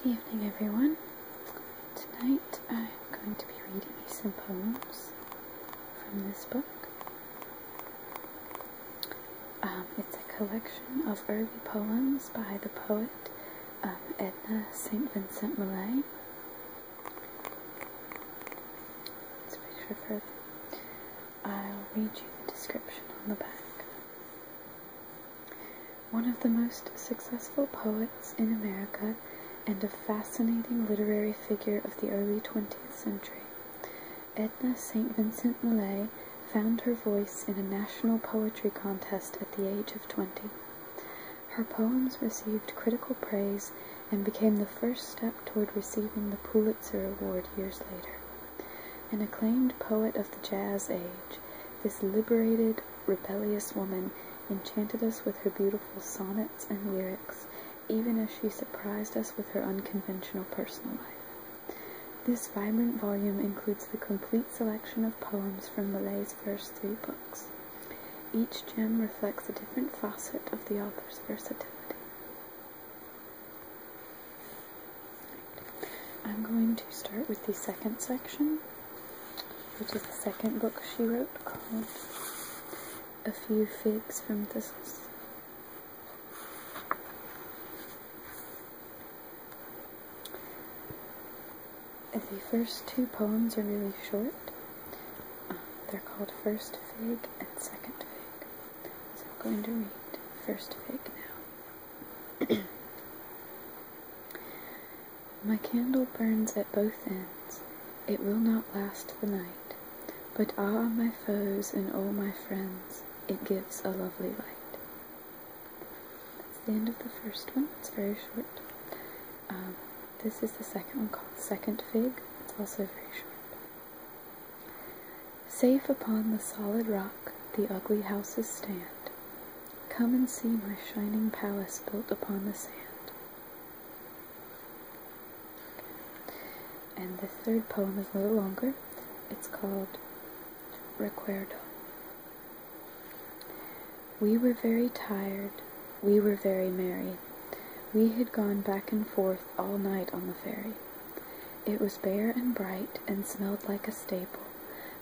Evening, everyone. Tonight I'm going to be reading you some poems from this book. It's a collection of early poems by the poet Edna St. Vincent Millay. It's a picture of her. I'll read you the description on the back. One of the most successful poets in America and a fascinating literary figure of the early 20th century, Edna St. Vincent Millay found her voice in a national poetry contest at the age of 20. Her poems received critical praise and became the first step toward receiving the Pulitzer Award years later. An acclaimed poet of the Jazz Age, this liberated, rebellious woman enchanted us with her beautiful sonnets and lyrics, even as she surprised us with her unconventional personal life. This vibrant volume includes the complete selection of poems from Millay's first 3 books. Each gem reflects a different facet of the author's versatility. I'm going to start with the second section, which is the second book she wrote, called A Few Figs from Thistles. The first 2 poems are really short. They're called First Fig and Second Fig. So I'm going to read First Fig now. My candle burns at both ends. It will not last the night. But ah, my foes and oh, my friends, it gives a lovely light. That's the end of the first one. It's very short. This is the second one, called Second Fig. It's also very short. Safe upon the solid rock the ugly houses stand. Come and see my shining palace built upon the sand. And the third poem is a little longer. It's called Recuerdo. We were very tired. We were very merry. We had gone back and forth all night on the ferry. It was bare and bright and smelled like a stable,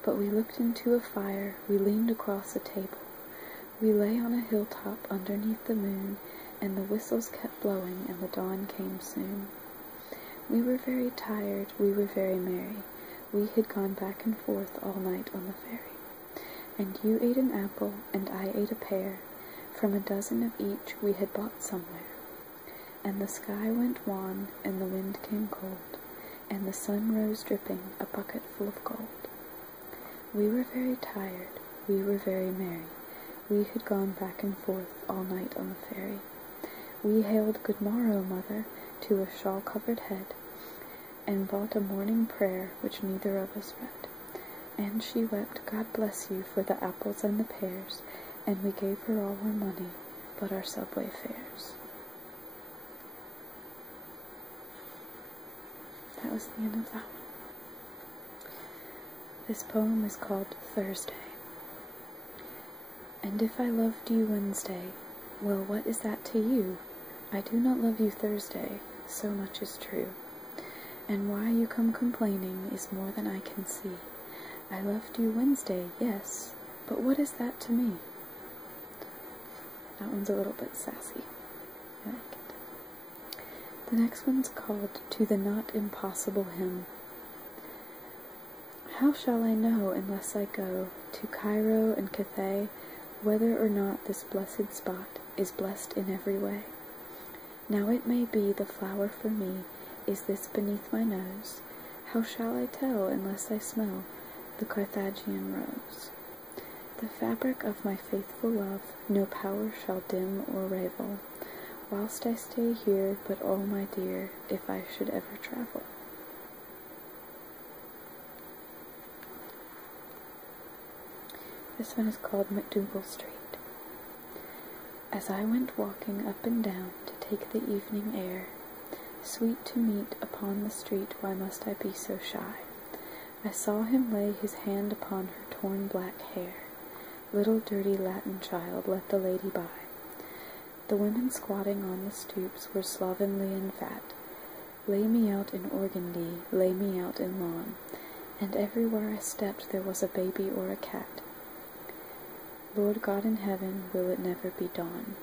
but we looked into a fire, we leaned across a table. We lay on a hilltop underneath the moon, and the whistles kept blowing and the dawn came soon. We were very tired, we were very merry. We had gone back and forth all night on the ferry. And you ate an apple, and I ate a pear. From a dozen of each we had bought somewhere. And the sky went wan, and the wind came cold, and the sun rose dripping a bucket full of gold. We were very tired, we were very merry. We had gone back and forth all night on the ferry. We hailed good morrow, mother, to a shawl-covered head, and bought a morning prayer which neither of us read. And she wept, God bless you, for the apples and the pears, and we gave her all our money, but our subway fares. That was the end of that one. This poem is called Thursday. And if I loved you Wednesday, well, what is that to you? I do not love you Thursday, so much is true. And why you come complaining is more than I can see. I loved you Wednesday, yes, but what is that to me? That one's a little bit sassy. I like it. The next one's called To the Not Impossible Hymn. How shall I know unless I go to Cairo and Cathay whether or not this blessed spot is blessed in every way? Now it may be the flower for me is this beneath my nose. How shall I tell unless I smell the Carthaginian rose? The fabric of my faithful love no power shall dim or ravel, whilst I stay here, but oh, my dear, if I should ever travel. This one is called MacDougall Street. As I went walking up and down to take the evening air, sweet to meet upon the street, why must I be so shy? I saw him lay his hand upon her torn black hair. Little dirty Latin child, let the lady by. The women squatting on the stoops were slovenly and fat. Lay me out in organdy, lay me out in lawn, and everywhere I stepped there was a baby or a cat. Lord God in heaven, will it never be dawn?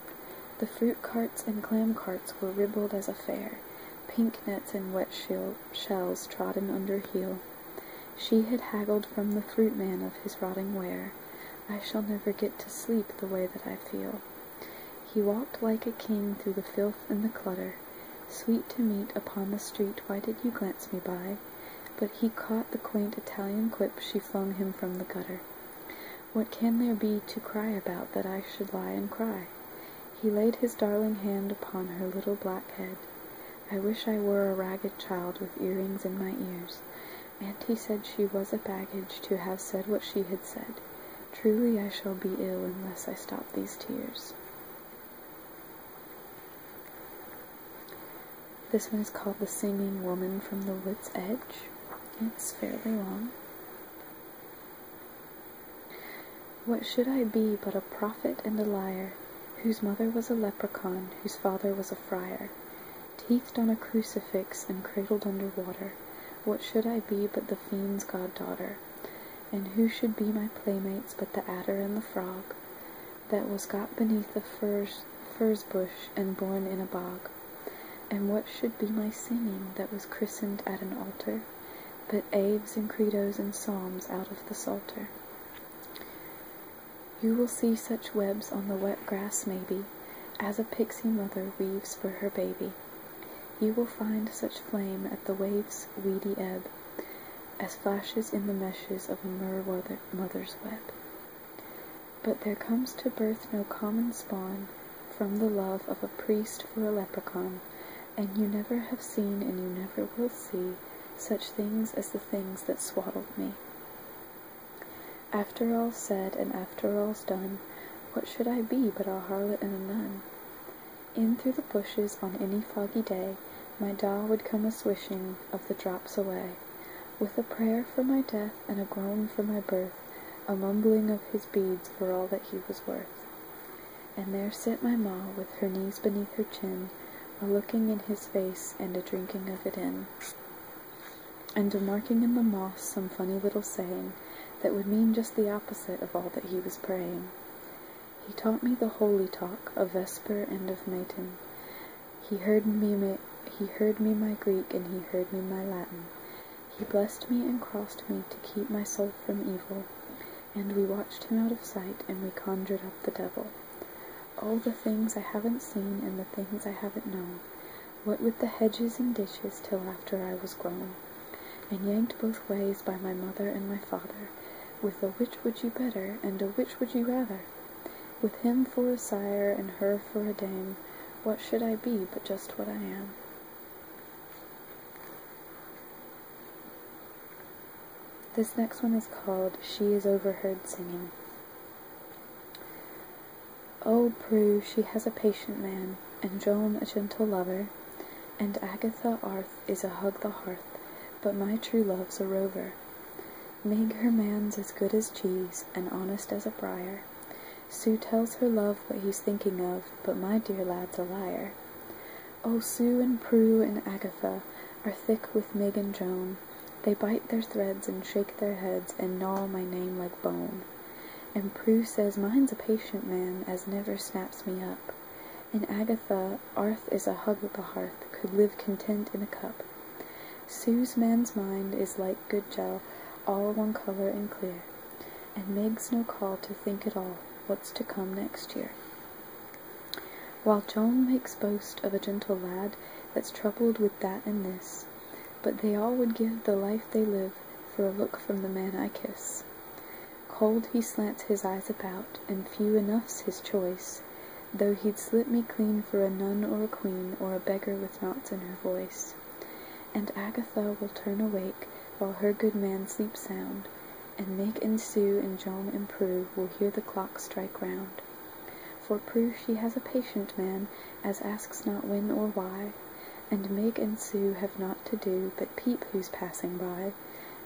The fruit carts and clam carts were ribald as a fair, pink nets and wet shells trodden under heel. She had haggled from the fruit man of his rotting ware. I shall never get to sleep the way that I feel. He walked like a king through the filth and the clutter. Sweet to meet upon the street, why did you glance me by? But he caught the quaint Italian quip she flung him from the gutter. What can there be to cry about that I should lie and cry? He laid his darling hand upon her little black head. I wish I were a ragged child with earrings in my ears. Auntie said she was a baggage to have said what she had said. Truly I shall be ill unless I stop these tears. This one is called The Singing Woman from the Wood's Edge. It's fairly long. What should I be but a prophet and a liar, whose mother was a leprechaun, whose father was a friar, teethed on a crucifix and cradled under water? What should I be but the fiend's goddaughter? And who should be my playmates but the adder and the frog, that was got beneath a furze bush and born in a bog? And what should be my singing that was christened at an altar, but aves and credos and psalms out of the Psalter? You will see such webs on the wet grass maybe, as a pixie mother weaves for her baby. You will find such flame at the wave's weedy ebb, as flashes in the meshes of a mother's web. But there comes to birth no common spawn from the love of a priest for a leprechaun, and you never have seen and you never will see such things as the things that swaddled me. After all's said and after all's done, what should I be but a harlot and a nun? In through the bushes on any foggy day, my da would come a-swishing of the drops away, with a prayer for my death and a groan for my birth, a mumbling of his beads for all that he was worth. And there sat my ma with her knees beneath her chin, a-looking in his face and a-drinking of it in, and a-marking in the moss some funny little saying that would mean just the opposite of all that he was praying. He taught me the holy talk of vesper and of matin. He heard me my Greek and he heard me my Latin. He blessed me and crossed me to keep my soul from evil, and we watched him out of sight and we conjured up the devil. All the things I haven't seen and the things I haven't known, what with the hedges and ditches till after I was grown, and yanked both ways by my mother and my father, with a which would you better and a which would you rather? With him for a sire and her for a dame, what should I be but just what I am? This next one is called She is Overheard Singing. Oh, Prue, she has a patient man, and Joan a gentle lover, and Agatha Arth is a hug the hearth, but my true love's a rover. Meg her man's as good as cheese, and honest as a briar. Sue tells her love what he's thinking of, but my dear lad's a liar. Oh, Sue and Prue and Agatha are thick with Meg and Joan. They bite their threads and shake their heads and gnaw my name like bone. And Prue says mine's a patient man as never snaps me up, and Agatha, Arth is a hug with the hearth, could live content in a cup. Sue's man's mind is like good gel, all one color and clear, and Meg's no call to think at all what's to come next year. While Joan makes boast of a gentle lad that's troubled with that and this, but they all would give the life they live for a look from the man I kiss. Cold he slants his eyes about, and few enough's his choice, though he'd slip me clean for a nun or a queen or a beggar with knots in her voice. And Agatha will turn awake while her good man sleeps sound, and Meg and Sue and Joan and Prue will hear the clock strike round. For Prue she has a patient man as asks not when or why, and Meg and Sue have naught to do but peep who's passing by.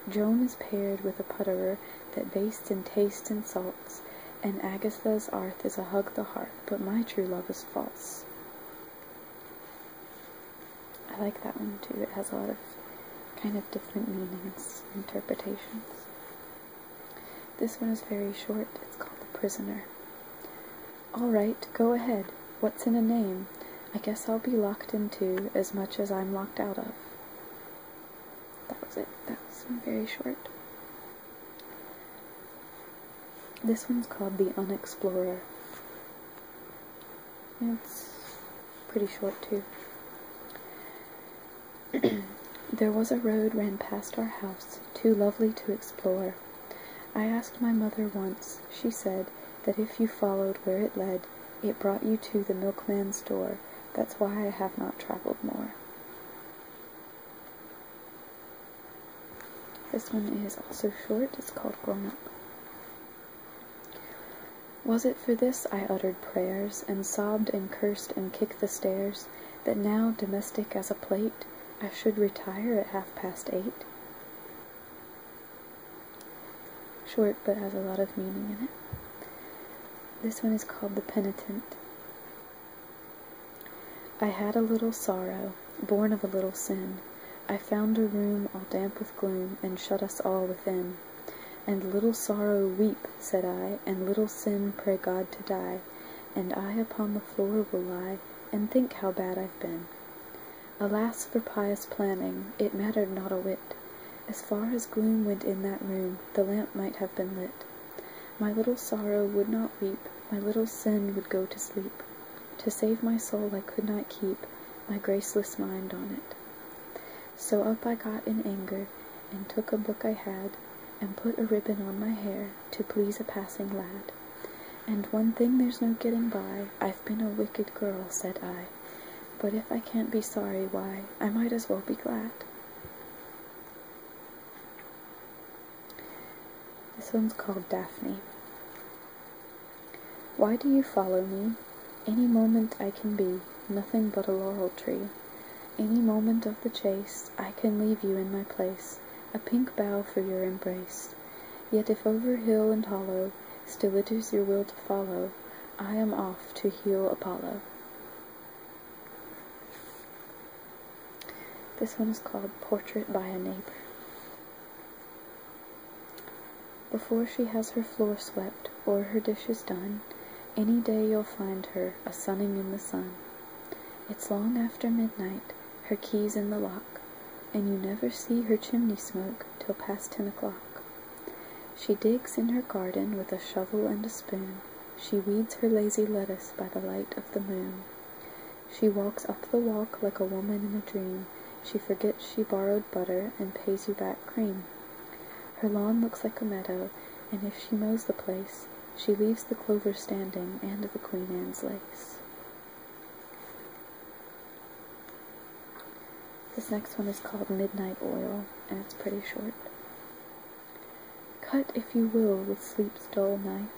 Joan is paired with a putterer that bastes and tastes and salts, and Agatha's Arth is a hug the hearth, but my true love is false. I like that one too. It has a lot of kind of different meanings, interpretations. This one is very short. It's called The Prisoner. All right, go ahead. What's in a name? I guess I'll be locked into as much as I'm locked out of. That was it. That was very short. This one's called The Unexplorer. It's pretty short too. There was a road ran past our house, too lovely to explore. I asked my mother once, she said, that if you followed where it led, it brought you to the milkman's door. That's why I have not traveled more. This one is also short. It's called Grown Up. Was it for this I uttered prayers, and sobbed and cursed and kicked the stairs, that now, domestic as a plate, I should retire at 8:30? Short, but has a lot of meaning in it. This one is called The Penitent. I had a little sorrow, born of a little sin. I found a room all damp with gloom, and shut us all within. And little sorrow weep, said I, and little sin pray God to die, and I upon the floor will lie, and think how bad I've been. Alas for pious planning, it mattered not a whit. As far as gloom went in that room, the lamp might have been lit. My little sorrow would not weep, my little sin would go to sleep. To save my soul I could not keep my graceless mind on it. So up I got in anger, and took a book I had, and put a ribbon on my hair, to please a passing lad. And one thing there's no getting by, I've been a wicked girl, said I. But if I can't be sorry, why, I might as well be glad. This one's called Daphne. Why do you follow me? Any moment I can be nothing but a laurel tree. Any moment of the chase, I can leave you in my place, a pink bough for your embrace. Yet if over hill and hollow, still it is your will to follow, I am off to heal Apollo. This one is called Portrait by a Neighbor. Before she has her floor swept, or her dishes done, any day you'll find her a-sunning in the sun. It's long after midnight, her key's in the lock, and you never see her chimney smoke till past 10 o'clock. She digs in her garden with a shovel and a spoon. She weeds her lazy lettuce by the light of the moon. She walks up the walk like a woman in a dream. She forgets she borrowed butter and pays you back cream. Her lawn looks like a meadow, and if she mows the place, she leaves the clover standing and the Queen Anne's lace. This next one is called Midnight Oil, and it's pretty short. Cut, if you will, with sleep's dull knife,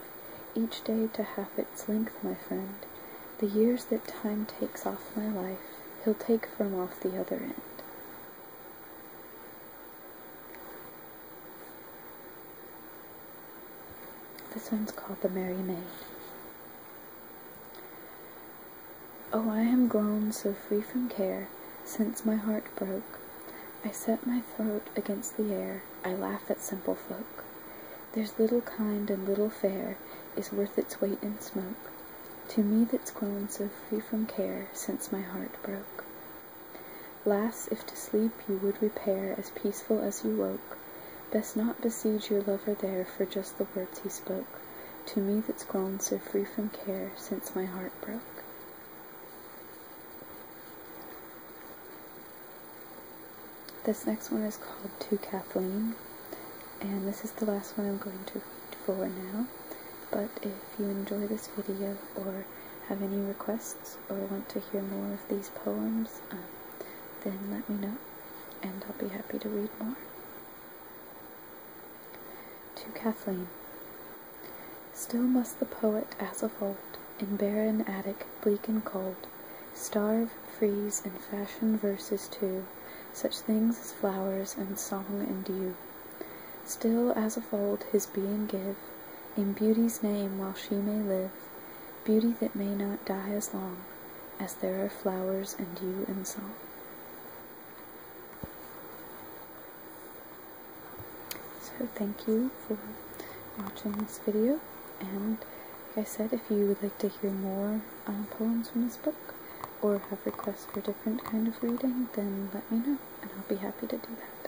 each day to half its length, my friend. The years that time takes off my life, he'll take from off the other end. This one's called The Merry Maid. Oh, I am grown so free from care, since my heart broke. I set my throat against the air, I laugh at simple folk. There's little kind and little fair is worth its weight in smoke, to me that's grown so free from care, since my heart broke. Lass, if to sleep you would repair as peaceful as you woke, best not besiege your lover there for just the words he spoke, to me that's grown so free from care, since my heart broke. This next one is called To Kathleen, and this is the last one I'm going to read for now, but if you enjoy this video or have any requests or want to hear more of these poems, then let me know, and I'll be happy to read more. To Kathleen. Still must the poet, as of old, in barren attic, bleak and cold, starve, freeze, and fashion verses too, such things as flowers and song and dew. Still, as of old, his being give, in beauty's name while she may live, beauty that may not die as long as there are flowers and dew and song. So thank you for watching this video, and like I said, if you would like to hear more poems from this book, or have requests for different kind of reading, then let me know, and I'll be happy to do that.